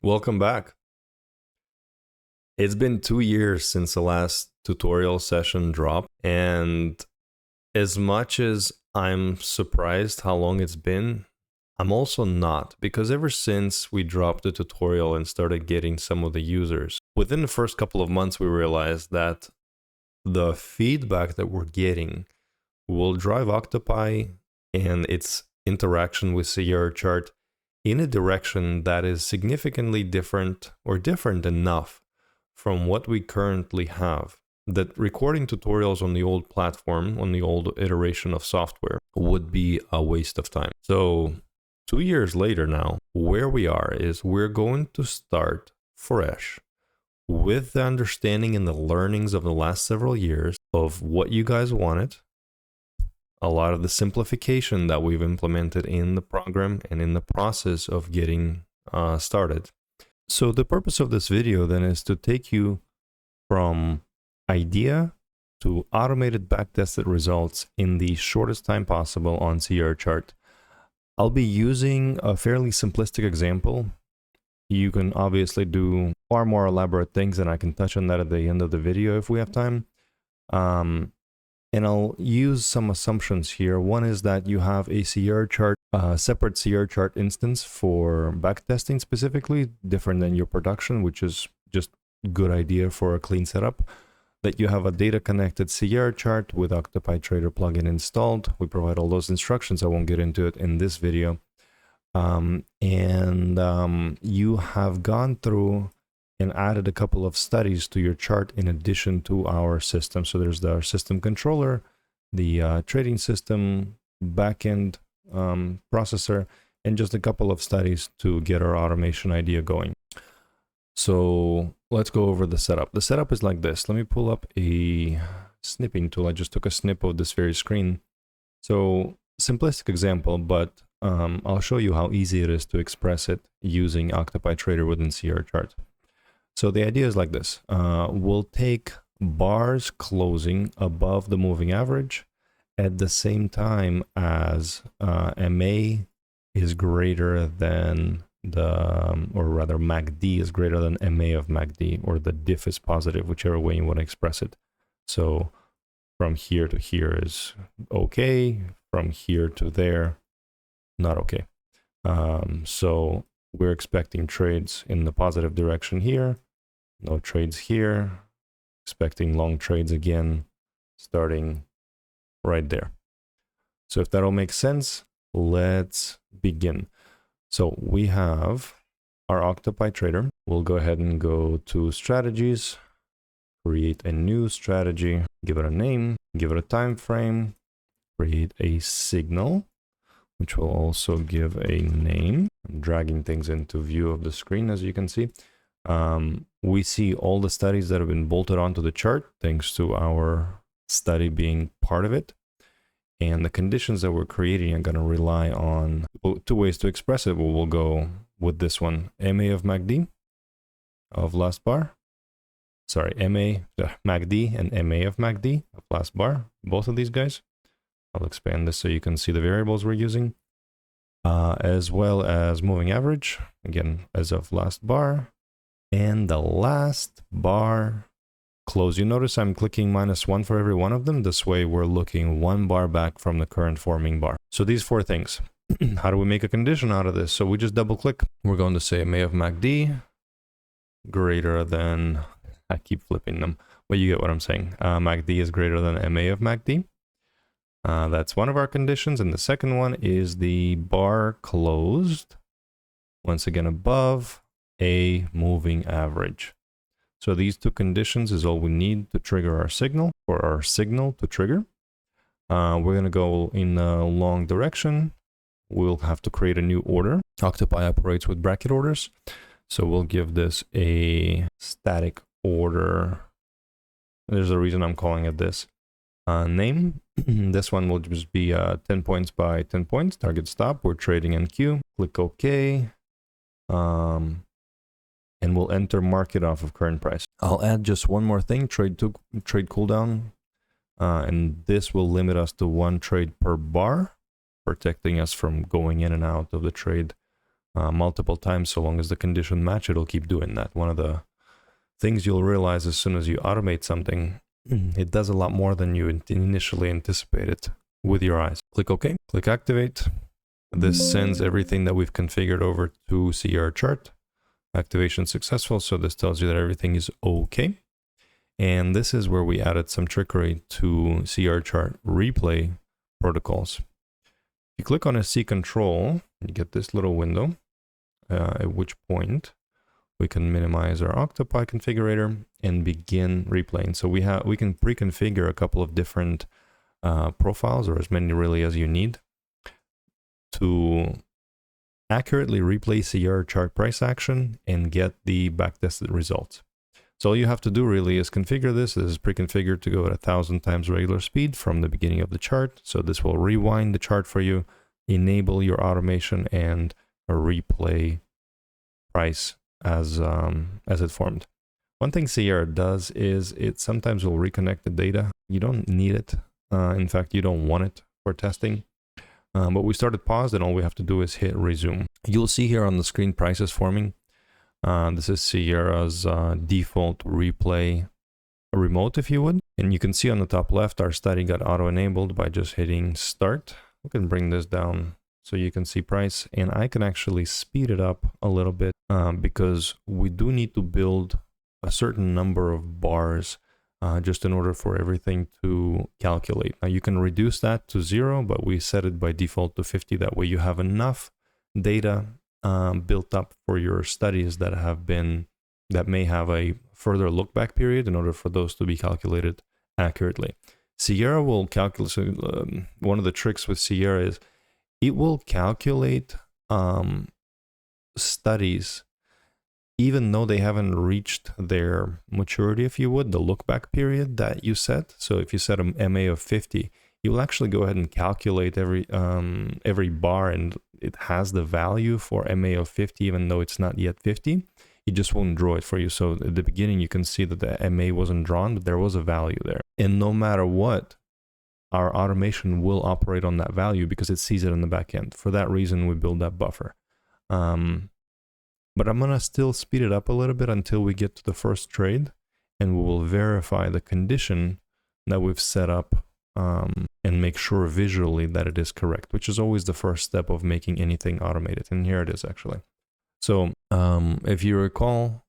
Welcome back. It's been 2 years since the last tutorial session dropped, and as much as I'm surprised how long it's been, I'm also not, because ever since we dropped the tutorial and started getting some of the users, within the first couple of months we realized that the feedback that we're getting will drive Octopi and its interaction with Sierra Chart in a direction that is significantly different or different enough from what we currently have, that recording tutorials on the old platform, on the old iteration of software, would be a waste of time. So 2 years later now, where we are is we're going to start fresh with the understanding and the learnings of the last several years of what you guys wanted, a lot of the simplification that we've implemented in the program and in the process of getting started. So the purpose of this video then is to take you from idea to automated backtested results in the shortest time possible on Sierra Chart. I'll be using a fairly simplistic example. You can obviously do far more elaborate things, and I can touch on that at the end of the video if we have time. And I'll use some assumptions here. One is that you have a Sierra Chart, separate Sierra Chart instance for backtesting specifically, different than your production, which is just a good idea for a clean setup. That you have a data connected Sierra Chart with Octopi Trader plugin installed. We provide all those instructions. I won't get into it in this video. You have gone through and added a couple of studies to your chart in addition to our system. So there's our system controller, the trading system, backend processor, and just a couple of studies to get our automation idea going. So let's go over the setup. The setup is like this. Let me pull up a snipping tool. I just took a snip of this very screen. So simplistic example, but I'll show you how easy it is to express it using Octopi Trader within Sierra Chart. So the idea is like this. We'll take bars closing above the moving average at the same time as MA is greater than or rather MACD is greater than MA of MACD, or the diff is positive, whichever way you want to express it. So from here to here is okay, from here to there, not okay. So we're expecting trades in the positive direction here. No trades here. Expecting long trades again, starting right there. So if that all makes sense, let's begin. So we have our Octopi Trader. We'll go ahead and go to strategies, create a new strategy, give it a name, give it a time frame, create a signal, which will also give a name. I'm dragging things into view of the screen, as you can see. We see all the studies that have been bolted onto the chart, thanks to our study being part of it. And the conditions that we're creating are going to rely on two ways to express it. We'll go with this one, MA of MACD of last bar. Sorry, MACD and MA of MACD of last bar, both of these guys. I'll expand this so you can see the variables we're using. As well as moving average, again, as of last bar. And the last bar close. You notice I'm clicking -1 for every one of them. This way we're looking one bar back from the current forming bar. So these four things. How do we make a condition out of this? So we just double click. We're going to say MA of MACD greater than, I keep flipping them, but you get what I'm saying. MACD is greater than MA of MACD. That's one of our conditions. And the second one is the bar closed, once again above a moving average. So these two conditions is all we need to trigger our signal, or our signal to trigger. We're going to go in a long direction. We'll have to create a new order. Octopi operates with bracket orders. So we'll give this a static order. There's a reason I'm calling it this. Name. This one will just be 10 points by 10 points. Target stop. We're trading NQ. Click OK. And we'll enter market off of current price. I'll add just one more thing, trade cooldown, and this will limit us to one trade per bar, protecting us from going in and out of the trade multiple times. So long as the condition match, it'll keep doing that. One of the things you'll realize as soon as you automate something, it does a lot more than you initially anticipated with your eyes. Click OK, click activate. This sends everything that we've configured over to CR chart. Activation successful, so this tells you that everything is okay. And this is where we added some trickery to CR chart replay protocols. If you click on SC control, you get this little window, at which point we can minimize our Octopi configurator and begin replaying. So we can pre-configure a couple of different profiles, or as many really as you need, to accurately replay CR chart price action and get the backtested results. So all you have to do really is configure this. This is pre-configured to go at 1,000 times regular speed from the beginning of the chart. So this will rewind the chart for you, enable your automation, and a replay price as it formed. One thing CR does is it sometimes will reconnect the data. You don't need it. In fact, you don't want it for testing. But we started paused, and all we have to do is hit resume. You'll see here on the screen prices forming. This is Sierra's default replay remote, if you would. And you can see on the top left, our study got auto-enabled by just hitting start. We can bring this down so you can see price. And I can actually speed it up a little bit because we do need to build a certain number of bars just in order for everything to calculate. Now you can reduce that to 0, but we set it by default to 50. That way you have enough data built up for your studies that may have a further look back period in order for those to be calculated accurately. Sierra will calculate, so, one of the tricks with Sierra is it will calculate studies even though they haven't reached their maturity, if you would, the look back period that you set. So if you set a MA of 50, you will actually go ahead and calculate every bar, and it has the value for MA of 50, even though it's not yet 50. It just won't draw it for you. So at the beginning, you can see that the MA wasn't drawn, but there was a value there. And no matter what, our automation will operate on that value because it sees it in the back end. For that reason, we build that buffer. But I'm going to still speed it up a little bit until we get to the first trade, and we will verify the condition that we've set up and make sure visually that it is correct, which is always the first step of making anything automated. And here it is actually. So if you recall,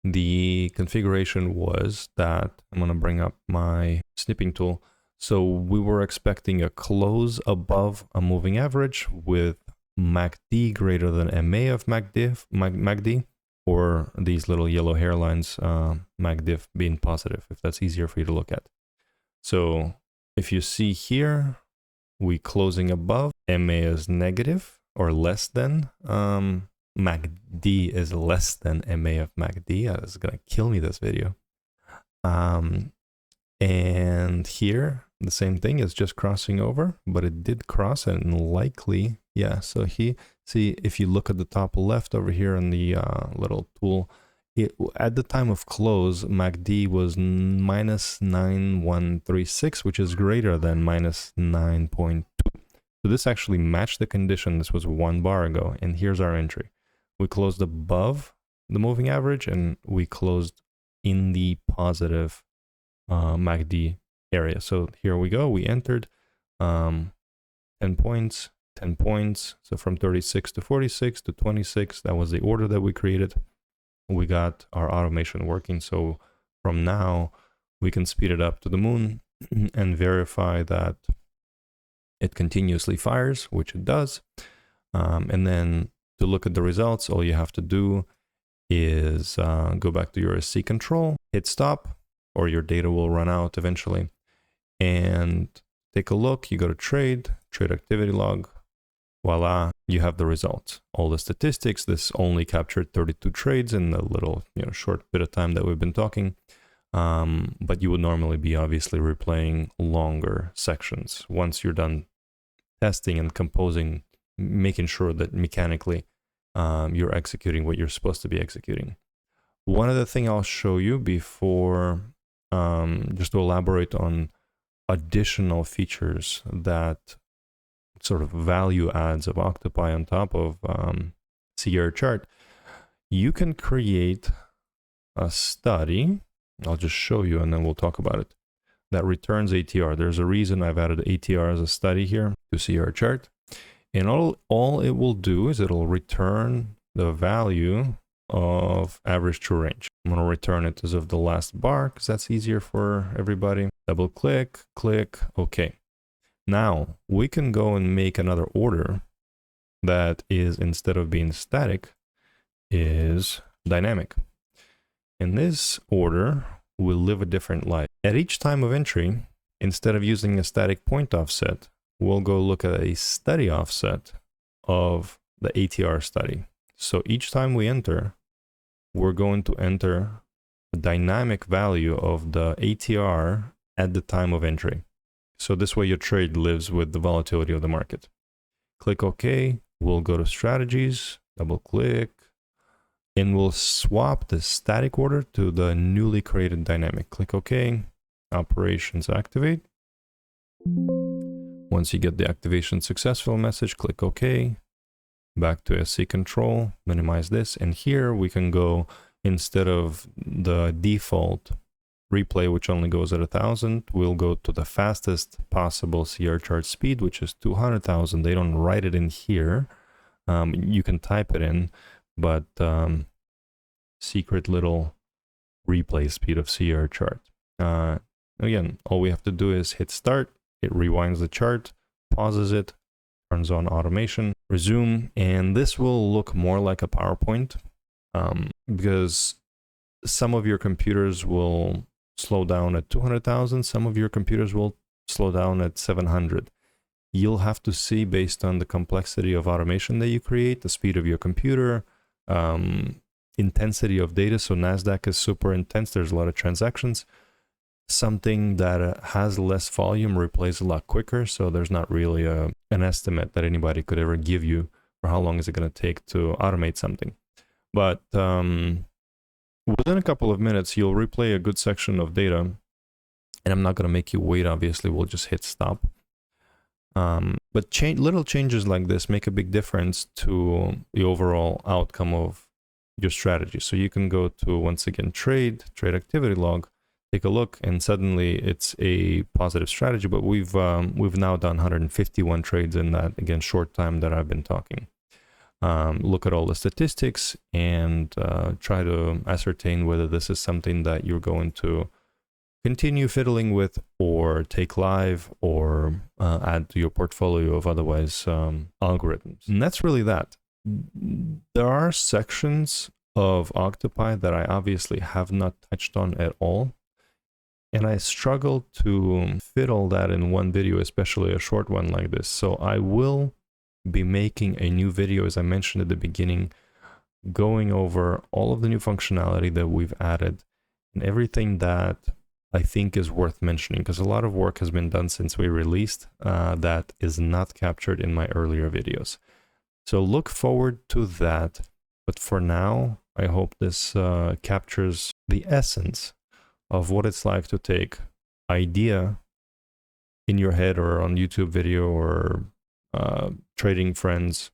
the configuration was that I'm going to bring up my snipping tool. So we were expecting a close above a moving average with MACD greater than MA of MACD, or these little yellow hairlines, MACD being positive, if that's easier for you to look at. So if you see here, we closing above, MA is negative or less than, MACD is less than MA of MACD. It's gonna kill me, this video. And here, the same thing is just crossing over, but it did cross, and likely, yeah. So see, if you look at the top left over here in the little tool, at the time of close, MACD was minus 9136, which is greater than minus 9.2. So this actually matched the condition. This was 1 bar ago, and here's our entry. We closed above the moving average, and we closed in the positive MACD area. So here we go. We entered 10 points, 10 points. So from 36 to 46 to 26, that was the order that we created. We got our automation working. So from now, we can speed it up to the moon and verify that it continuously fires, which it does. And then to look at the results, all you have to do is go back to your SC control, hit stop, or your data will run out eventually. And take a look, you go to trade activity log, voila, you have the results. All the statistics, this only captured 32 trades in the little short bit of time that we've been talking. But you would normally be obviously replaying longer sections once you're done testing and composing, making sure that mechanically you're executing what you're supposed to be executing. One other thing I'll show you before, just to elaborate on additional features that sort of value adds of Octopi on top of Sierra chart, you can create a study. I'll just show you and then we'll talk about it. That returns ATR. There's a reason I've added ATR as a study here to Sierra chart. And all it will do is it'll return the value of average true range. I'm going to return it as of the last bar because that's easier for everybody. Double click, click, OK. Now we can go and make another order that is, instead of being static, is dynamic. And this order will live a different life. At each time of entry, instead of using a static point offset, we'll go look at a study offset of the ATR study. So each time we enter, we're going to enter a dynamic value of the ATR at the time of entry. So this way your trade lives with the volatility of the market. Click OK. We'll go to strategies, double click, and we'll swap the static order to the newly created dynamic. Click OK. Operations activate. Once you get the activation successful message, click OK. Back to SC control, minimize this. And here we can go, instead of the default replay, which only goes at 1,000, we'll go to the fastest possible Sierra chart speed, which is 200,000. They don't write it in here. You can type it in, but secret little replay speed of Sierra chart. Again, all we have to do is hit start. It rewinds the chart, pauses it, turns on automation, resume, and this will look more like a PowerPoint because some of your computers will slow down at 200,000, some of your computers will slow down at 700. You'll have to see, based on the complexity of automation that you create, the speed of your computer, intensity of data. So NASDAQ is super intense, there's a lot of transactions. Something that has less volume replays a lot quicker, so there's not really an estimate that anybody could ever give you for how long is it going to take to automate something. But within a couple of minutes, you'll replay a good section of data, and I'm not going to make you wait, obviously, we'll just hit stop. But little changes like this make a big difference to the overall outcome of your strategy. So you can go to, once again, trade activity log, take a look, and suddenly it's a positive strategy. But we've now done 151 trades in that, again, short time that I've been talking. Look at all the statistics and try to ascertain whether this is something that you're going to continue fiddling with or take live or add to your portfolio of otherwise algorithms. And that's really that. There are sections of Octopi that I obviously have not touched on at all. And I struggle to fit all that in one video, especially a short one like this. So I will be making a new video, as I mentioned at the beginning, going over all of the new functionality that we've added and everything that I think is worth mentioning, because a lot of work has been done since we released that is not captured in my earlier videos. So look forward to that. But for now, I hope this captures the essence of what it's like to take idea in your head or on YouTube video or trading friends,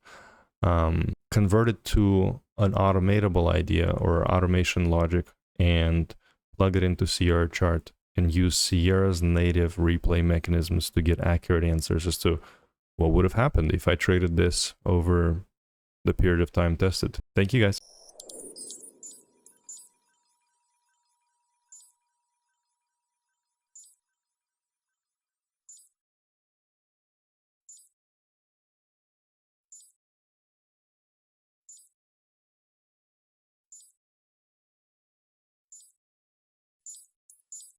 convert it to an automatable idea or automation logic and plug it into Sierra chart and use Sierra's native replay mechanisms to get accurate answers as to what would have happened if I traded this over the period of time tested. Thank you, guys.